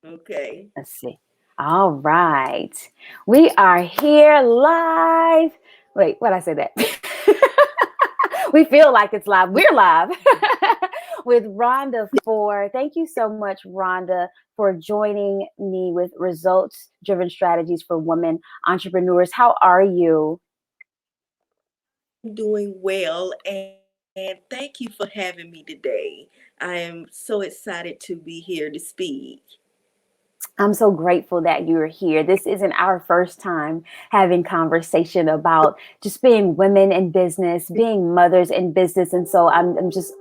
Okay. Let's see. All right. We are here live. Wait, what I say that? We feel like it's live. We're live with Rhonda Fore. Thank you so much, Rhonda, for joining me with results driven strategies for women entrepreneurs. How are you? I'm doing well, and thank you for having me today. I am so excited to be here to speak. I'm so grateful that you're here. This isn't our first time having conversation about just being women in business, being mothers in business. And so I'm just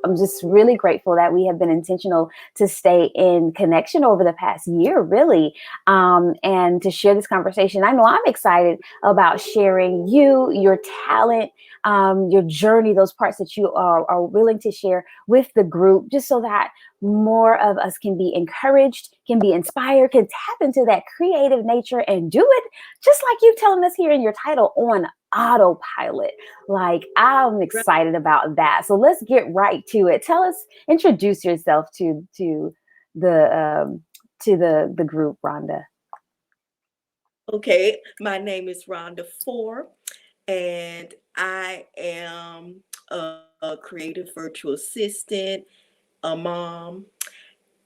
really grateful that we have been intentional to stay in connection over the past year, really, and to share this conversation. I know I'm excited about sharing you, your talent, your journey, those parts that you are willing to share with the group, just so that more of us can be encouraged, can be inspired, can tap into that creative nature and do it just like you telling us here in your title, on autopilot. Like, I'm Right. excited about that. So let's get right to it. Tell us, introduce yourself the the group, Rhonda. Okay, my name is Rhonda Fore, and I am a creative virtual assistant, a mom,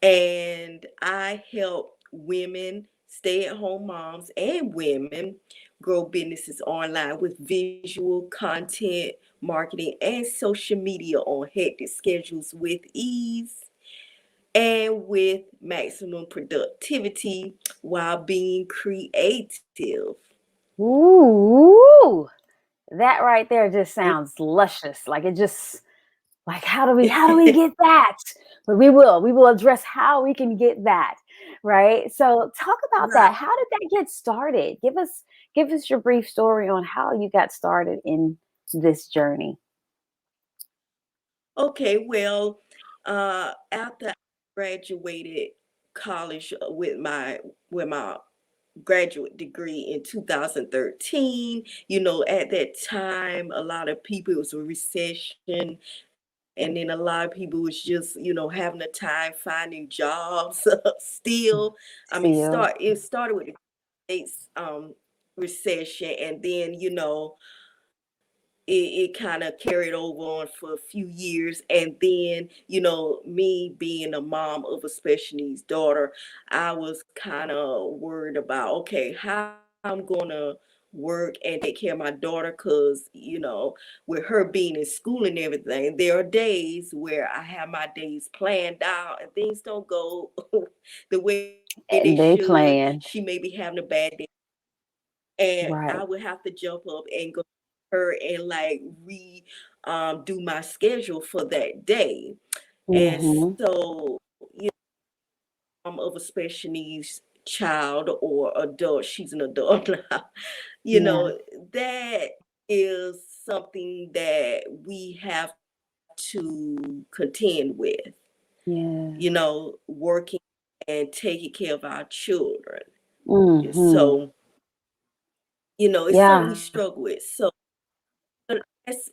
and I help women, stay at home moms, and women grow businesses online with visual content, marketing, and social media on hectic schedules with ease and with maximum productivity while being creative. Ooh, that right there just sounds luscious. Like it just like how do we get that? But we will address how we can get that, right? So talk about Right. that. How did that get started? Give us your brief story on how you got started in this journey. Okay, well, after I graduated college with my graduate degree in 2013, at that time, a lot of people, it was a recession, and then a lot of people was just, having a time finding jobs still. I mean, Seal. it started with the States recession, and then, it kind of carried over on for a few years. And then, me being a mom of a special needs daughter, I was kind of worried about, okay, how I'm gonna work and take care of my daughter, because with her being in school and everything, there are days where I have my days planned out and things don't go the way they should. They She may be playing. having a bad day, and I would Right. have to jump up and go to her and like do my schedule for that day. And Mm-hmm. so, mom of a special needs child or adult, she's an adult now, you Yeah. know, that is something that we have to contend with, Yeah. working and taking care of our children. Mm-hmm. So, it's something we Yeah. struggle with. So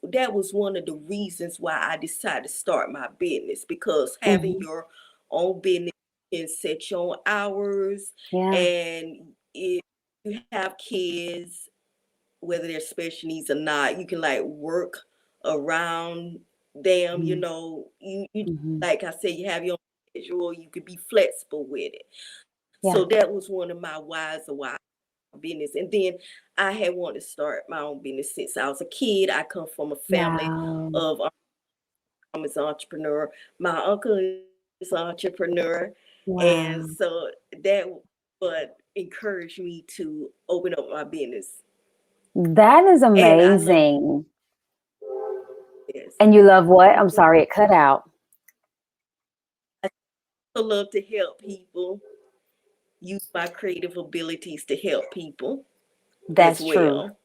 that was one of the reasons why I decided to start my business, because having Mm-hmm. your own business, you can set your own hours, Yeah. and if you have kids, whether they're special needs or not, you can like work around them. You Mm-hmm. like I said, you have your own schedule. You could be flexible with it. So Yeah. that was one of my whys of why business. And then I had wanted to start my own business since I was a kid. I come from a family Wow. of mom is an entrepreneur. My uncle is an entrepreneur. And Wow. so that what encouraged me to open up my business. That is And I love amazing. this. And you love what? I'm Mhm. sorry, it cut out. I also love to help people, use my creative abilities to help people as That's true. well.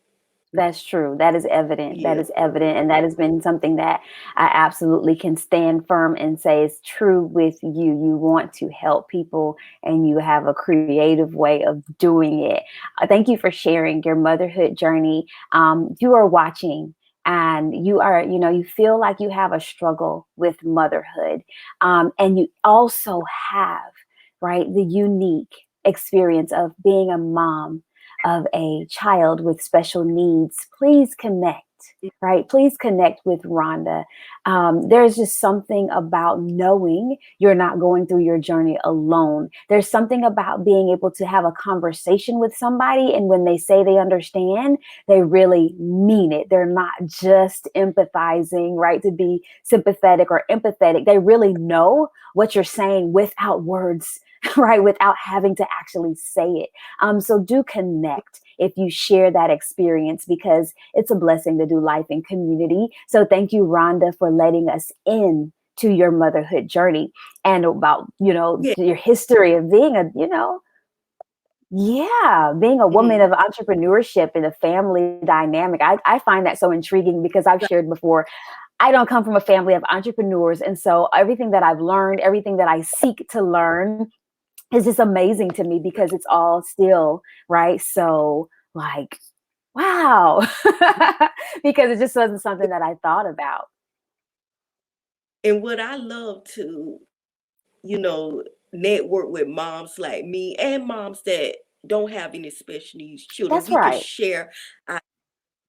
That's true. That is evident. That Yeah. is evident. And that has been something that I absolutely can stand firm and say is true with you. You want to help people and you have a creative way of doing it. Thank you for sharing your motherhood journey. You are watching and you are, you feel like you have a struggle with motherhood. And you also have right, the unique experience of being a mom of a child with special needs, please connect. Right, please connect with Rhonda. There's just something about knowing you're not going through your journey alone. There's something about being able to have a conversation with somebody, and when they say they understand, they really mean it. They're not just empathizing, right, to be sympathetic or empathetic. They really know what you're saying without words, right, without having to actually say it. So do connect if you share that experience, because it's a blessing to do life in community. So thank you, Rhonda, for letting us in to your motherhood journey and about, Yeah. your history of being being a woman Mhm. of entrepreneurship and a family dynamic. I find that so intriguing because I've shared before, I don't come from a family of entrepreneurs. And so everything that I've learned, everything that I seek to learn is just amazing to me because it's all still, right? So, like, wow. Because it just wasn't something that I thought about. And what I love to, network with moms like me and moms that don't have any special needs children. That's We can right. share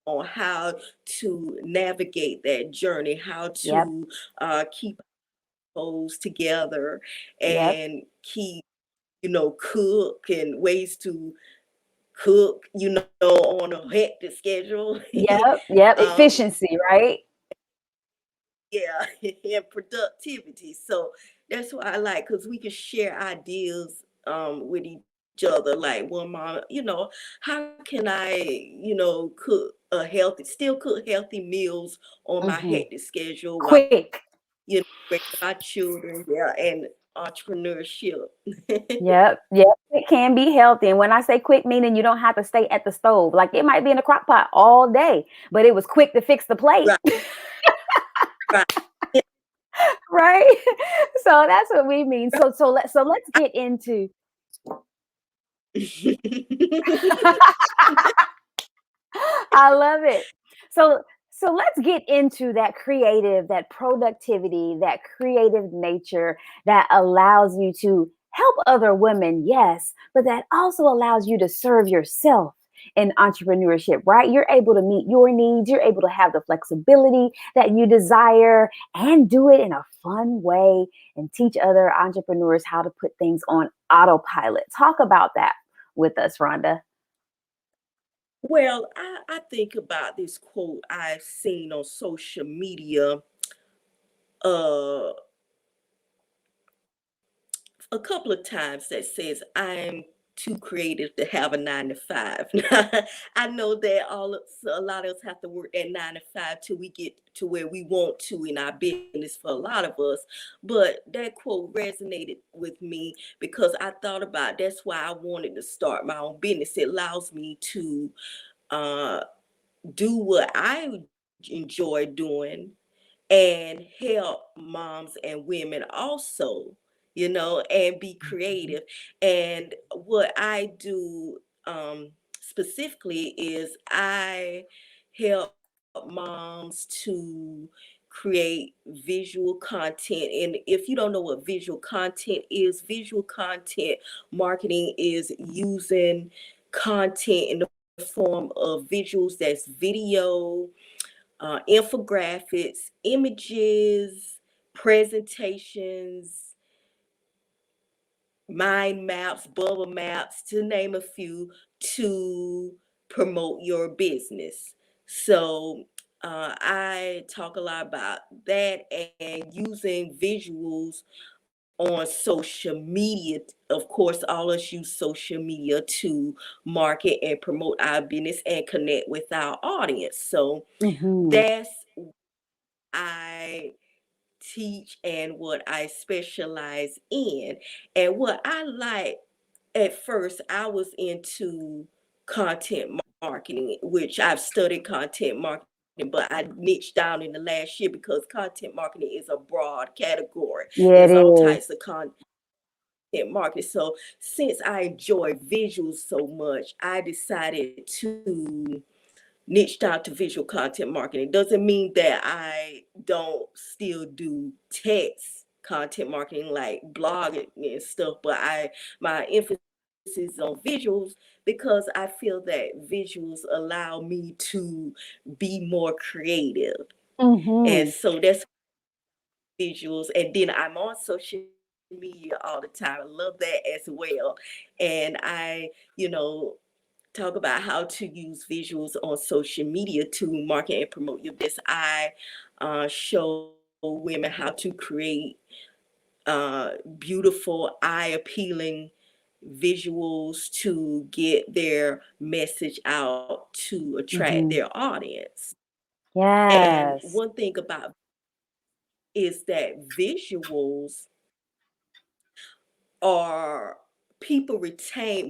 on how to navigate that journey, how Yep. to keep those together Yep. and keep, cook and ways to cook, on a hectic schedule. Yep. Yep. um, Efficiency, right? yeah, and productivity. So that's what I like because we can share ideas with each other. Like one mom, how can I, cook still cook healthy meals on my Hmm. hectic schedule while, Quick. raising my children, yeah, and entrepreneurship. Yep. Yep. It can be healthy. And when I say quick, meaning you don't have to stay at the stove. Like it might be in a crock pot all day, but it was quick to fix the plate. Right, right. Right. So that's what we mean. So let's get into I love it. So let's get into that creative, that productivity, that creative nature that allows you to help other women, yes, but that also allows you to serve yourself in entrepreneurship, right? You're able to meet your needs, you're able to have the flexibility that you desire and do it in a fun way and teach other entrepreneurs how to put things on autopilot. Talk about that with us, Rhonda. Well, I think about this quote I've seen on social media uh, a couple of times that says, I'm too creative to have a 9 to 5. I know that a lot of us have to work that 9 to 5 till we get to where we want to in our business for a lot of us. But that quote resonated with me because I thought about that's why I wanted to start my own business. It allows me to uh, do what I enjoy doing and help moms and women also, and be Mhm. creative. And what I do specifically is I help moms to create visual content. And if you don't know what visual content marketing is using content in the form of visuals that's video, infographics, images, presentations, mind maps, bubble maps, to name a few, to promote your business. So I talk a lot about that and using visuals on social media. Of course, all us use social media to market and promote our business and connect with our audience. So Mhm. that's I teach and what I specialize in. And what I like at first, I was into content marketing, which I've studied content marketing, but I niched down in the last year because content marketing is a broad category. Yeah, it There's all is. types of content marketing. So since I enjoy visuals so much, I decided to niched out to visual content marketing. Doesn't mean that I don't still do text content marketing like blogging and stuff, but my emphasis is on visuals because I feel that visuals allow me to be more creative. And Mm-hmm. so that's visuals. And then I'm on social media all the time. I love that as well. And I, talk about how to use visuals on social media to market and promote your business. I show women how to create beautiful, eye appealing visuals to get their message out to attract Mm-hmm. their audience. And Yes. one thing about is that visuals are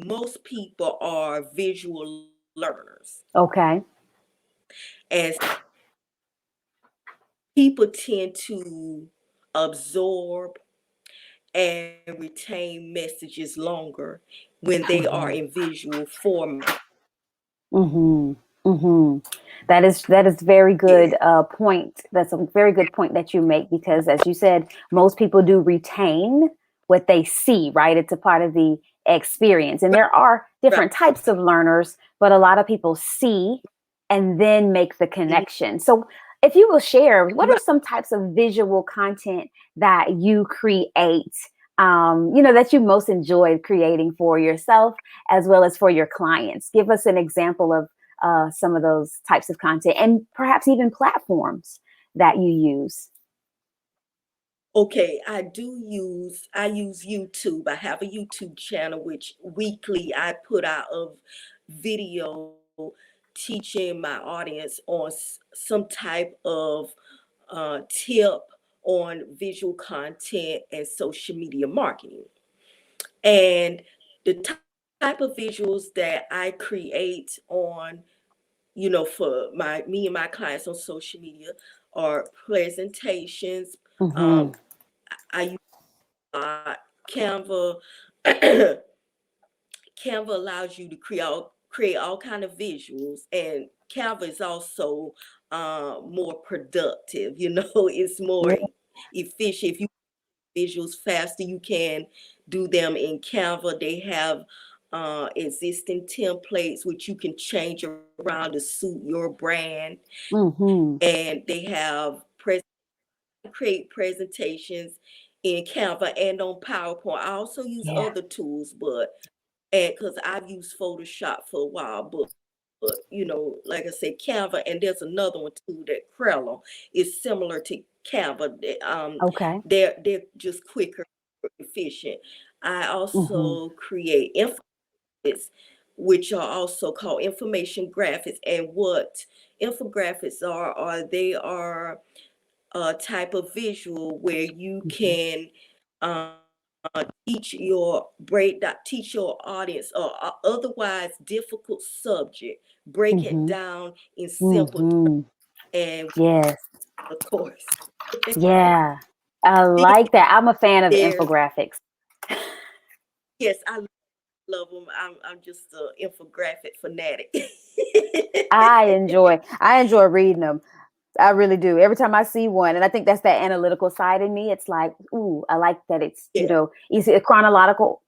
most people are visual learners. Okay. And people tend to absorb and retain messages longer when they are Mm-hmm. in visual format. Mm-hmm. Mm-hmm. That is very Yeah. good point. That's a very good point that you make because, as you said, most people do retain what they see, right? It's a part of the experience, and there are Right. different types of learners, but a lot of people see and then make the Mhm. connection. So, if you will share, what are Right. some types of visual content that you create? That you most enjoyed creating for yourself as well as for your clients. Give us an example of some of those types of content and perhaps even platforms that you use. Okay, I use YouTube. I have a YouTube channel which weekly I put out a video teaching my audience on some type of tip on visual content and social media marketing. And the type of visuals that I create on, for me and my clients on social media are presentations. Mm-hmm. Um, I use Canva. Canva allows you to create all kind of visuals, and Canva is also more productive. It's more Yeah. efficient. If you visuals faster, you can do them in Canva. They have existing templates which you can change around to suit your brand, Mm-hmm. and they have create presentations in Canva and on PowerPoint. I also use Yeah. other tools, but and because I've used Photoshop for a while, but like I said, Canva, and there's another one too that Crello is similar to Canva. Okay. They're just quicker, efficient. I Mm-hmm. also create infographics, which are also called information graphics. And what infographics are they are a type of visual where you Mm-hmm. can uh, teach your audience or otherwise difficult subject, break it Mm-hmm. down in simple Mm-hmm. and Yes. of course. Yeah. I like that. I'm a fan of There's infographics. Yes, I love them. I'm just an infographic fanatic. I enjoy reading them. I really do. Every time I see one, and I think that's that analytical side in me. It's like, ooh, I like that it's, Yeah. easy a chronological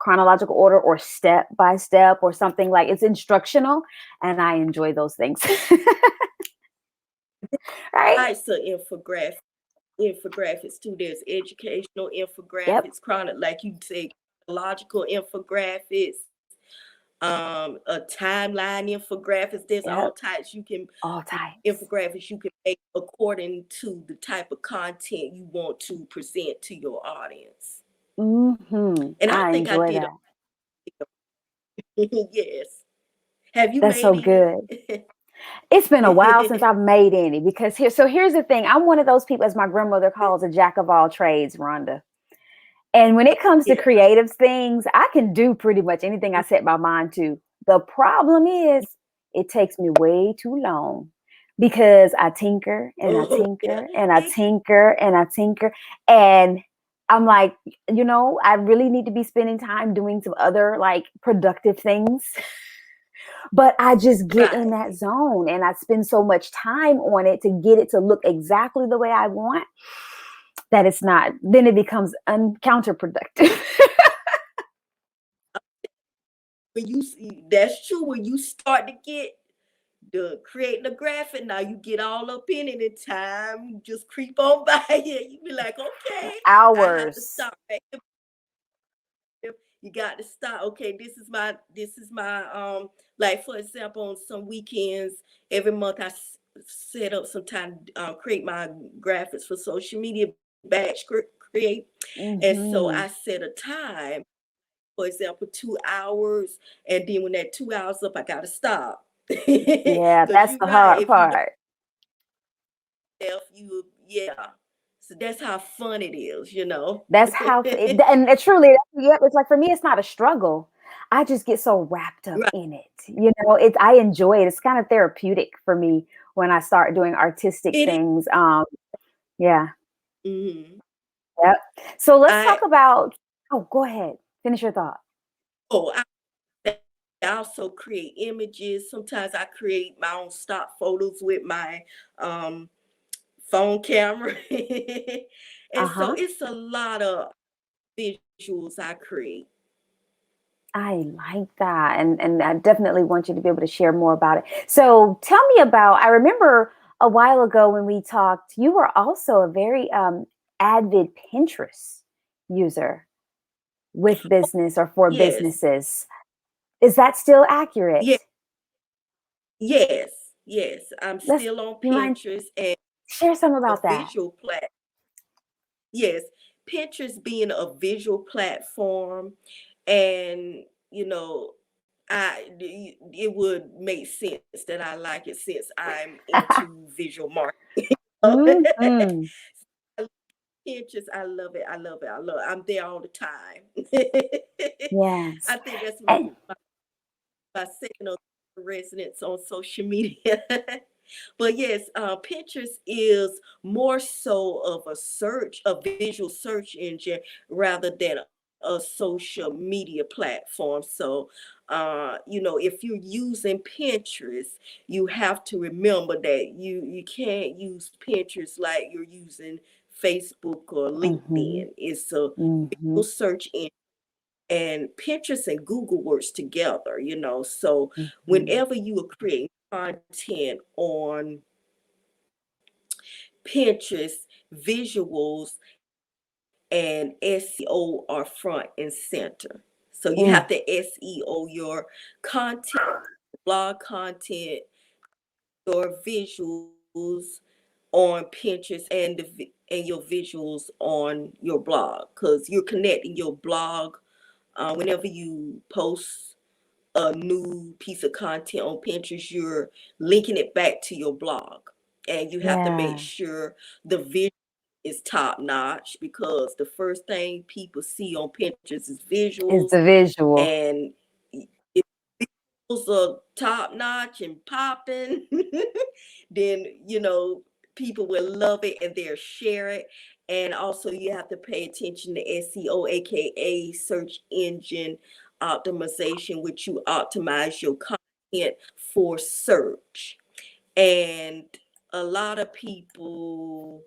order or step by step or something like it's instructional, and I enjoy those things. Right? Types of infographics too. There's educational Yep. infographics, like you say, chronological infographics, a timeline infographics. There's all Yep. types All types. infographics you can make according to the type of content you want to present to your audience. And I I think I enjoy did that. yes. Have you That's made so good. any? It's been a while since I've made any because here's the thing. I'm one of those people, as my grandmother calls, a jack of all trades, Rhonda. And when it comes to Yeah. creative things, I can do pretty much anything I set my mind to. The problem is it takes me way too long because I tinker and I Oh yeah. tinker and I It, tinker and I tinker. And I'm like, I really need to be spending time doing some other like productive things. But I just get in that right. zone and I spend so much time on it to get it to look exactly the way I want. that it's not, then it becomes counterproductive. When you see, that's true. When you start to get the creating a graphic, now you get all up in it, and time just creep on by you. You be like, okay, I have to Hours. stop. You got to stop. Okay, this is my like, for example, on some weekends every month set up some time, create my graphics for social media, batch create. And so Hmm. I set a time, for example, 2 hours, and then when that 2 hours up, I gotta stop. Yeah, Because that's you're the right, hard if you part. don't, you, yeah. So that's how fun it is, you know. That's how, and it truly, yeah, it's like for me, it's not a struggle. I just get so wrapped up Right. in it. I enjoy it. It's kind of therapeutic for me when I start doing artistic It is. things. Yeah. Mhm. Yep. So let's talk I about, oh, go ahead. Finish your thought. oh I also create images. Sometimes I create my own stock photos with my um phone camera. And so Uh-huh. it's a lot of visuals I create. I like that. And I definitely want you to be able to share more about it. So tell me about, I remember a while ago when we talked, you were also a very avid Pinterest user with business or for Yes. businesses. Is that still accurate? Yeah. Yes. Yes. I'm Let's, still on you mind Pinterest and share some a about that? visual platform. Yes. Pinterest being a visual platform, and you know, it would make sense that I like it since I'm into visual marketing. Hmm. Pinterest, I love it. I love it. I love it. I'm there all the time. Yes. I think that's And my signal residence on social media. But yes, Pinterest is more so of a visual search engine rather than a social media platform. So, if you're using Pinterest, you have to remember that you can't use Pinterest like you're using Facebook or hmm LinkedIn. It's a hmm visual search engine, and Pinterest and Google works together, So hmm whenever you are creating content on Pinterest, visuals and SEO are front and center. So you have to SEO your content, blog content, your visuals on Pinterest, and your visuals on your blog, because you're connecting your blog whenever you post a new piece of content on Pinterest, you're linking it back to your blog. And you have to make Yeah. sure the visual is top notch, because the first thing people see on Pinterest is Is visuals. the visual. And if visuals are top notch and popping, then people will love it and they'll share it. And also you have to pay attention to SEO, aka search engine optimization, which you optimize your content for search. And a lot of people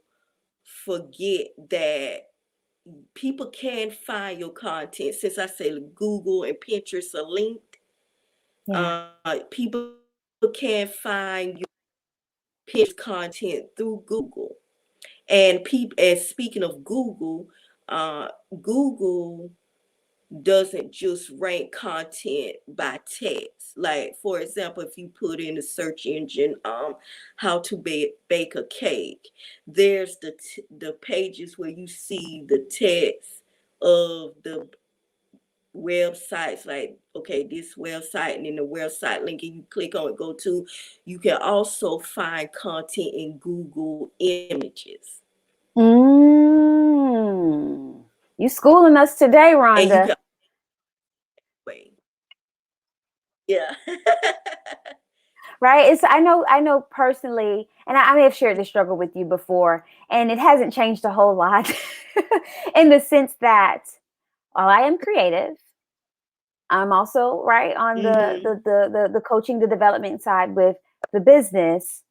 forget that people can find your content. Since I say Google and Pinterest are linked, Yeah. people can find your Pinterest content through Google. And speaking of Google, Google doesn't just rank content by text. Like, for example, if you put in a search engine, how to bake a cake, there's the pages where you see the text of the websites, like, okay, this website, and then the website link, and you click on it, go to. You can also find content in Google Images, Mm. You schooling us today, and you Rhonda. can wait. Yeah. Right? I know personally, and I may have shared this struggle with you before, and it hasn't changed a whole lot in the sense that while I am creative, I'm also right on Hmm. the coaching, the development side with the business.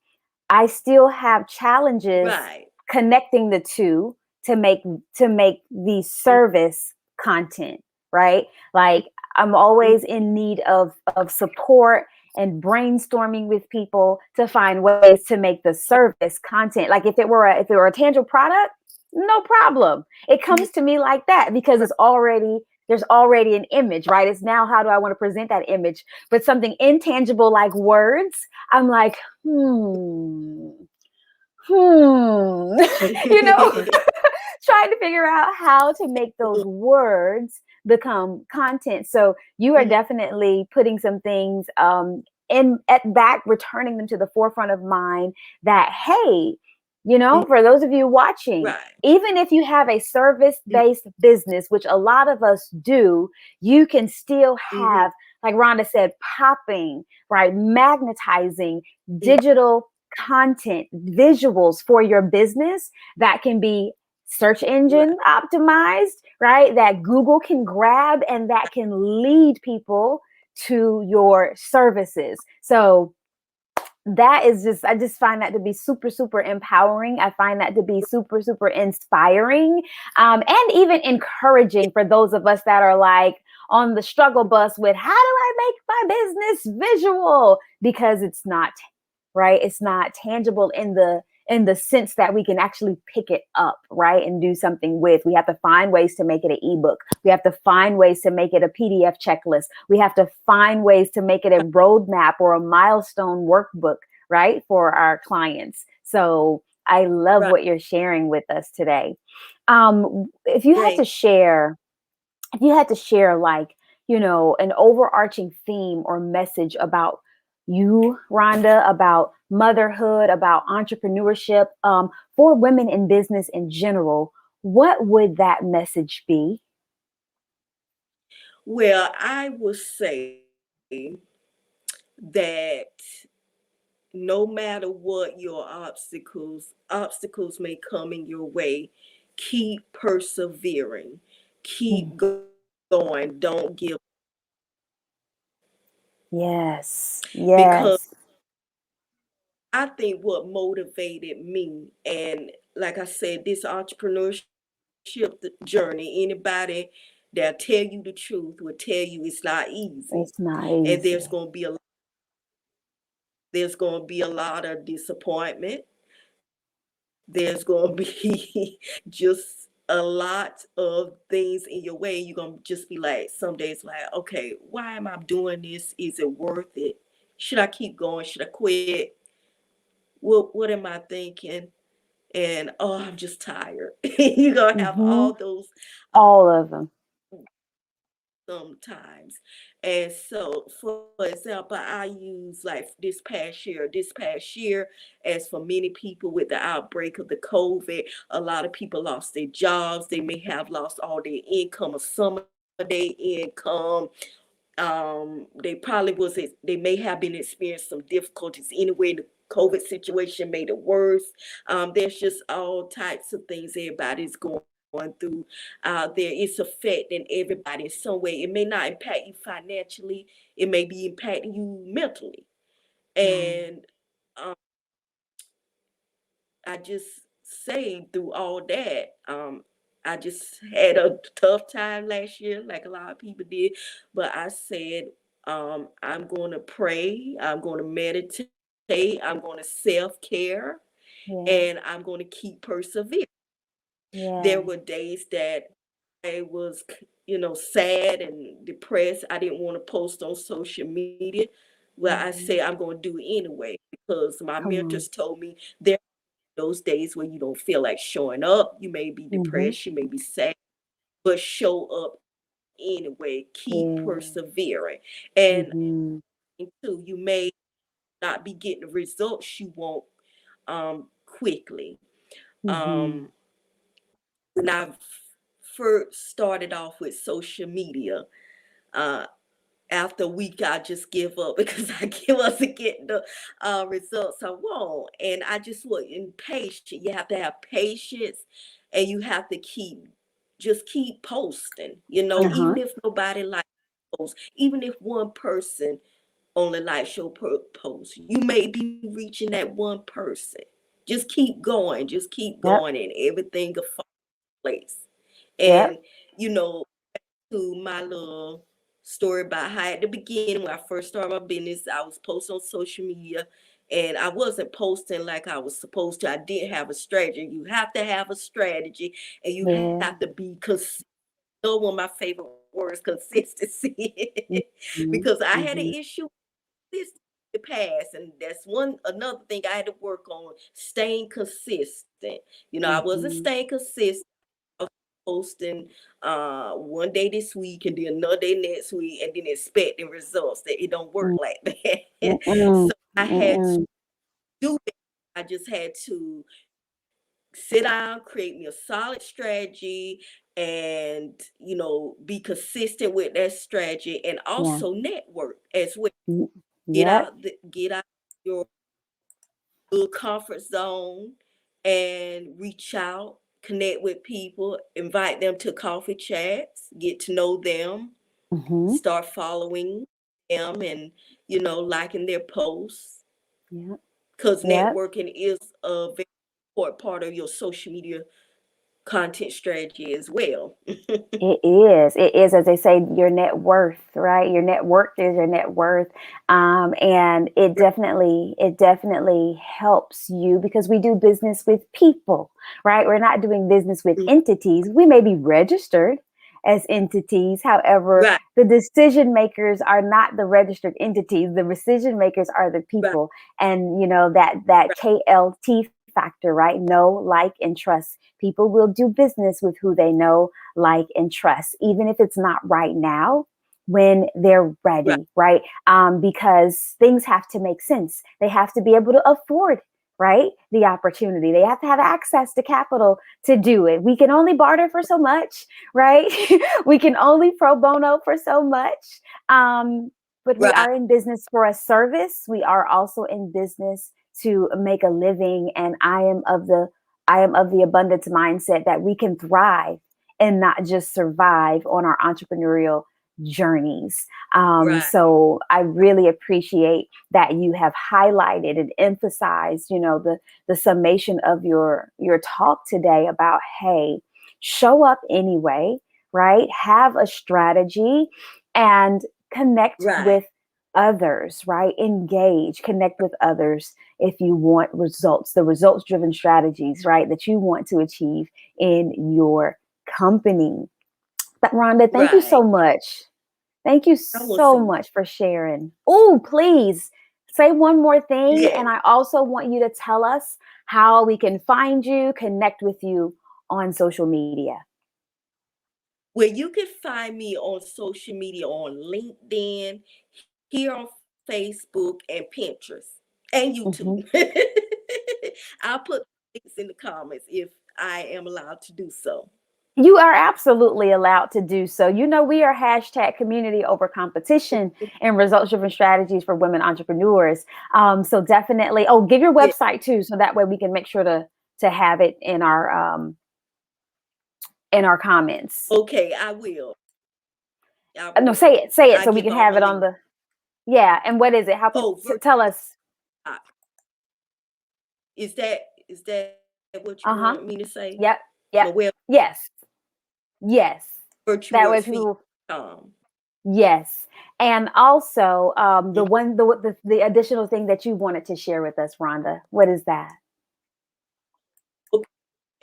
I still have challenges Right. connecting the two to make the service content, right? Like I'm always in need of support and brainstorming with people to find ways to make the service content. Like if it were a tangible product, no problem. It comes to me like that because there's already an image, right? It's now, how do I want to present that image? But something intangible like words, I'm like, you know, trying to figure out how to make those words become content. So you are definitely putting some things in at back, returning them to the forefront of mind that, hey, you know, for those of you watching, Right. even if you have a service-based business, which a lot of us do, you can still have, like Rhonda said, popping, right, magnetizing digital content, visuals for your business that can be search engine optimized, right? That Google can grab and that can lead people to your services. So that is just, I just find that to be super, super empowering. I find that to be super, super inspiring, and even encouraging for those of us that are like on the struggle bus with, how do I make my business visual? Because it's not, right? It's not tangible in the sense that we can actually pick it up, right? And do something with. We have to find ways to make it an ebook. We have to find ways to make it a PDF checklist. We have to find ways to make it a roadmap or a milestone workbook, right? For our clients. So I love what you're sharing with us today. If you had to share, like, you know, an overarching theme or message about you, Rhonda, about motherhood, about entrepreneurship, for women in business in general, what would that message be? Well, I would say that no matter what your obstacles may come in your way, keep persevering, Mm. keep going, don't give, Yes, because yes. I think what motivated me, and like I said, this entrepreneurship journey, anybody that tell you the truth will tell you it's not easy. It's not And easy. there's going to be a lot of disappointment. There's going to be just a lot of things in your way. You're going to just be like, some days like, okay, why am I doing this? Is it worth it? Should I keep going? Should I quit? What am I thinking? And oh, I'm just tired. You're going to have Mm-hmm. all those All of them. sometimes. And so, for example, I use like this past year, as for many people with the outbreak of the COVID, a lot of people lost their jobs. They may have lost all their income or some of their income. They may have been experiencing some difficulties anyway. The COVID situation made it worse. There's just all types of things everybody's going through out there. It's affecting everybody in some way. It may not impact you financially, it may be impacting you mentally. Right. And um, I just say through all that, I just had a tough time last year, like a lot of people did. But I said, I'm going to pray, I'm going to meditate, I'm going to self care, Yeah. and I'm going to keep persevering. There Yeah. were days that I was, sad and depressed. I didn't want to post on social media. Well, I Mm-hmm. say I'm going to do it anyway because my Come on. mentors told me there are those days where you don't feel like showing up. You may be Mm-hmm. depressed, you may be sad, but show up anyway. Keep Yeah. persevering. And Mm-hmm. two, you may not be getting the results you want quickly. Mm-hmm. Um, when I first started off with social media, uh, after a week, I just give up because wasn't getting the results I want. And I just was impatient. You have to have patience and you have to keep posting, Uh-huh. even if nobody likes posts, even if one person only likes your post, you may be reaching that one person. Just keep going, Yep. and everything will fall. place. Yep. And, you know, to my little story about how at the beginning when I first started my business, I was posting on social media and I wasn't posting like I was supposed to. I didn't have a strategy. You have to have a strategy and you have to Yeah. be consistent. One of my favorite words, consistency. Mhm. Because I had an Mhm. issue with this in the past. And that's another thing I had to work on, staying consistent. I wasn't Mhm. staying consistent posting one day this week and then another day next week and then expecting results that it don't work Mm. like that. Mm-mm. So I had to Mm-mm. do that. I just had to sit down, create me a solid strategy and be consistent with that strategy and Yeah. also network as well. Mm. Get Yep. out get out your little comfort zone and reach out, connect with people, invite them to coffee chats, get to know them, Mhm. start following them and, liking their posts. Yep. Because Yep. networking is a very important part of your social media content strategy as well. It is. It is, as they say, your net worth, right? Your net worth is your net worth. And it definitely helps you because we do business with people, right? We're not doing business with entities. We may be registered as entities. However, Right, the decision makers are not the registered entities. The decision makers are the right, people. And that right, KLT factor, right? Know, like, and trust. People will do business with who they know, like, and trust, even if it's not right now, when they're right, ready, right? Because things have to make sense. They have to be able to afford, right? The opportunity. They have to have access to capital to do it. We can only barter for so much, right? We can only pro bono for so much. But we right, are in business for a service. We are also in business to make a living. And I am of the abundance mindset that we can thrive and not just survive on our entrepreneurial journeys. right, So I really appreciate that you have highlighted and emphasized, the summation of your talk today about, hey, show up anyway, right? Have a strategy and connect right, with others, right? Engage, connect with others if you want results, the results driven strategies, right? That you want to achieve in your company. But Rhonda, thank you so right. much. Thank you I want so some. much for sharing. Oh, please say one more thing. Yes. And I also want you to tell us how we can find you, connect with you on social media. Where you can find me on social media on LinkedIn, here on Facebook and Pinterest and YouTube. Mhm. I'll put links in the comments if I am allowed to do so. You are absolutely allowed to do so. We are hashtag community over competition and results driven strategies for women entrepreneurs. So definitely, oh, give your Yeah. website too, so that way we can make sure to have it in our comments. Okay, I will. I No, will. say it I so we give can all have my it on links. the. Yeah, and what is it? How can Oh, tell us? is that what you Uh-huh. want me to say? Yep. Yep. My web Yes. Yes. That way people. virtualworksfeed.com. Yes. And also, the Mhm. one the additional thing that you wanted to share with us, Rhonda. What is that? Okay.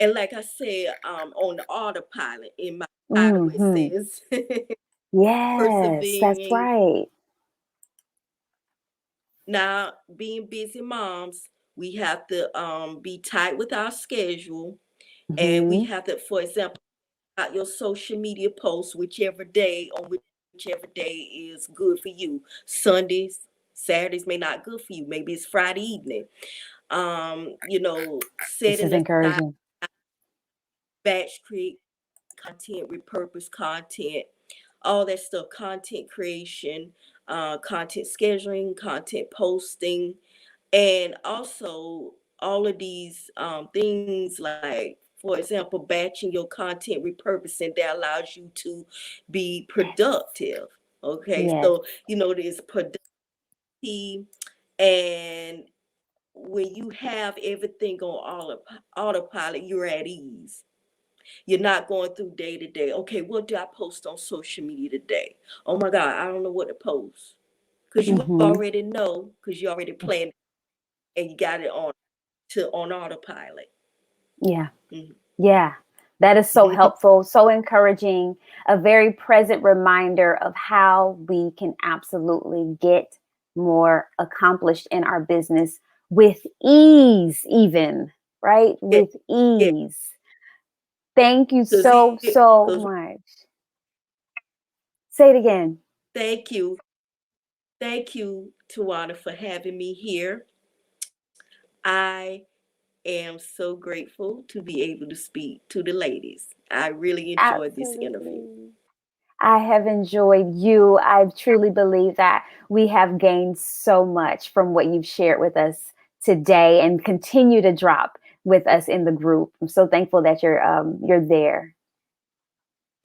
And like I said, on the autopilot in my title it Hmm. says Yes, that's persevering. right. Now, being busy moms, we have to be tight with our schedule, and we Hmm. have to, for example, out your social media posts, whichever day is good for you. Sundays, Saturdays may not good for you. Maybe it's Friday evening. This Setting is aside encouraging. batch create content, repurpose content, all that stuff, content creation, content scheduling, content posting, and also all of these things like, for example, batching your content, repurposing that allows you to be Yes. productive. Okay, Yes. so there's productivity, and when you have everything on autopilot, you're at ease. You're not going through day to day. Okay, what do I post on social media today? Oh my God, I don't know what to post. Because you Mm-hmm. already know, because you already planned and you got it on autopilot. Yeah. Mhm. Yeah. That is so helpful, so encouraging, a very present reminder of how we can absolutely get more accomplished in our business with ease, even, right? Yeah, With yeah. ease. Thank you Because so, so because much. Say it again. thank you, TaJuanna, for having me here. I am so grateful to be able to speak to the ladies. I really enjoyed this interview. Absolutely. I have enjoyed you. I truly believe that we have gained so much from what you've shared with us today and continue to drop with us in the group. I'm so thankful that you're there.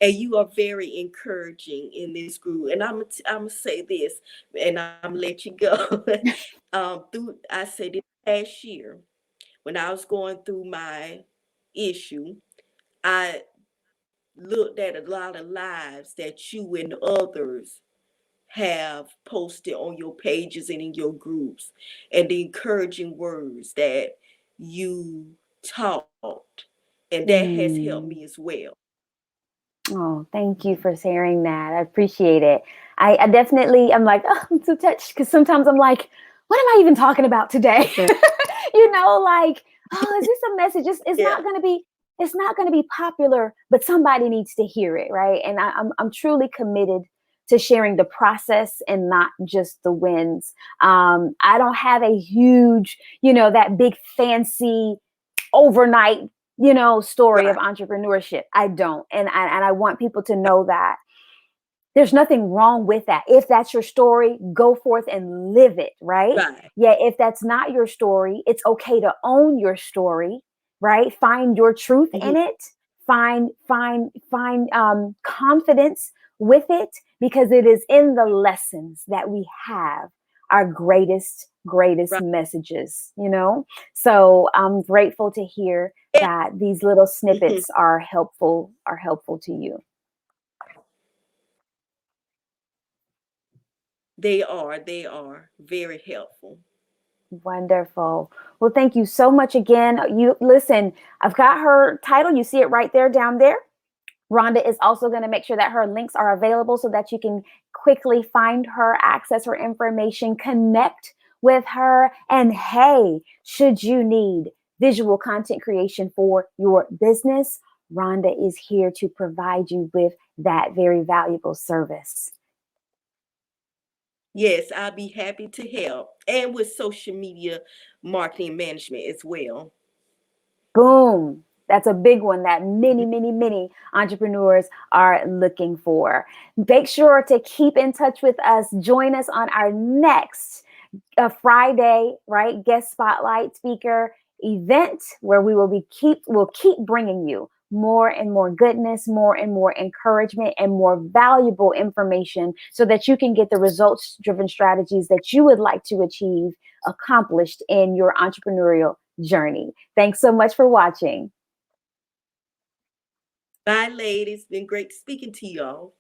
And you are very encouraging in this group. And I'm gonna say this, and I'm gonna let you go. Through I say this past year, when I was going through my issue, I looked at a lot of lives that you and others have posted on your pages and in your groups, and the encouraging words that you taught, and that has helped Mm. me as well. Oh, thank you Mhm. for sharing that. I appreciate it. I definitely, I'm like, oh, I'm so touched because sometimes I'm like, what am I even talking about today? Like, oh, is this a message? It's Yeah, not going to be, it's not going to be popular, but somebody needs to hear it, right? And I'm truly committed to sharing the process and not just the wins. I don't have a huge, that big fancy overnight story of right, entrepreneurship. I don't, and I want people to know that there's nothing wrong with that. If that's your story, go forth and live it, right? right. Yeah, if that's not your story, it's okay to own your story, right? Find your truth Mhm. in it. Find confidence with it, because it is in the lessons that we have our greatest Right. messages. So I'm grateful to hear Yeah. that these little Mhm. snippets are helpful to you. They are very helpful. Wonderful. Well, thank you so much again. You listen, I've got her title. You see it right there down there. Rhonda is also going to make sure that her links are available so that you can quickly find her, access her information, connect with her. And hey, should you need visual content creation for your business, Rhonda is here to provide you with that very valuable service. Yes, I'll be happy to help. And with social media marketing management as well. Boom. That's a big one that many entrepreneurs are looking for. Make sure to keep in touch with us. Join us on our next Friday, right? Guest spotlight speaker event where we'll keep bringing you more and more goodness, more and more encouragement, and more valuable information so that you can get the results driven strategies that you would like to achieve accomplished in your entrepreneurial journey. Thanks so much for watching. Bye, ladies. Been great speaking to y'all.